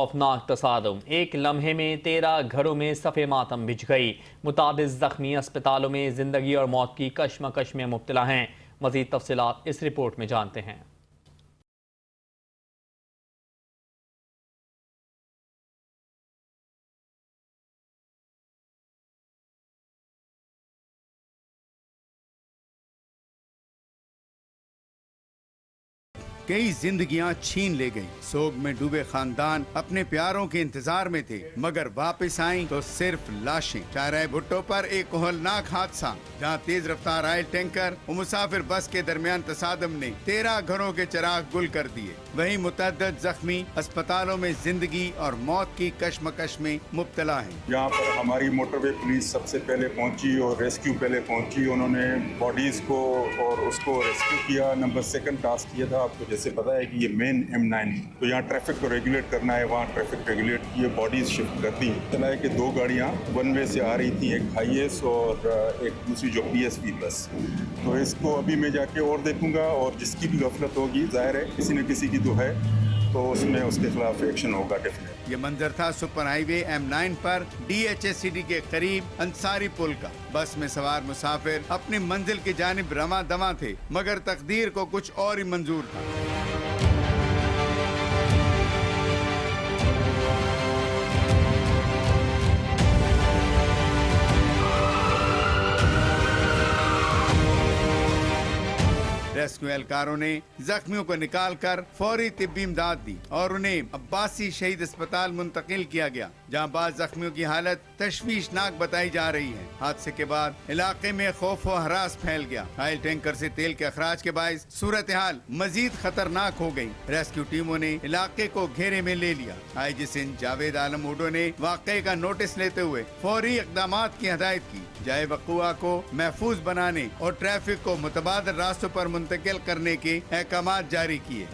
खौफनाक तसादुम, एक लम्हे में 13 घरों में सफ़े मातम बिछ गई। मुतादिद जख्मी अस्पतालों में जिंदगी और मौत की कश्मकश में मुब्तला हैं। मज़ीद तफसीलात इस रिपोर्ट में जानते हैं। कई जिंदगियां छीन ले गई। सोग में डूबे खानदान अपने प्यारों के इंतजार में थे, मगर वापस आई तो सिर्फ लाशें। शाहराह भुट्टो पर एक कोहलनाक हादसा, जहां तेज रफ्तार आयल टैंकर और मुसाफिर बस के दरमियान तसादम ने 13 घरों के चिराग गुल कर दिए। वहीं मुतअद्दिद जख्मी अस्पतालों में जिंदगी और मौत की कश्मकश में मुब्तला है। यहाँ पर हमारी मोटरवे पुलिस सबसे पहले पहुंची और रेस्क्यू पहले पहुंची। उन्होंने बॉडीज को और उसको रेस्क्यू किया। नंबर 2 टास्क किया था। आपको जैसे पता है कि ये मेन M9, तो यहाँ ट्रैफिक को रेगुलेट करना है, वहाँ ट्रैफिक रेगुलेट किए, बॉडीज शिफ्ट कर दी। चला है कि 2 गाड़ियाँ वन वे से आ रही थी, एक हाईएस और एक दूसरी जो PSV बस। तो इसको अभी मैं जाके और देखूंगा, और जिसकी भी गफलत होगी, जाहिर है किसी न किसी की तो है, तो उसमें उसके खिलाफ एक्शन होगा डेफिनेट। ये मंजर था सुपर हाईवे M9 पर DHSCD के करीब अंसारी पुल का। बस में सवार मुसाफिर अपनी मंजिल की जानिब रवां दवां थे, मगर तकदीर को कुछ और ही मंजूर था। रेस्क्यू एहलकारों ने जख्मियों को निकालकर फौरी तिब्बी इमदाद दी और उन्हें अब्बासी शहीद अस्पताल मुंतकिल किया गया, जहां बाद जख्मियों की हालत तशवीशनाक बताई जा रही है। हादसे के बाद इलाके में खौफ व हरास फैल गया। ऑयल टैंकर से तेल के अखराज के बायस सूरत हाल मजीद खतरनाक हो गई। रेस्क्यू टीमों ने इलाके को घेरे में ले लिया। IG सिंध जावेद आलम उडो ने वाकये का नोटिस लेते हुए फौरी इकदाम की हदायत की, जाए वक़ुआ को महफूज बनाने और ट्रैफिक को मुतबादिल रास्तों पर मुंतकिल करने के अहकाम जारी किए।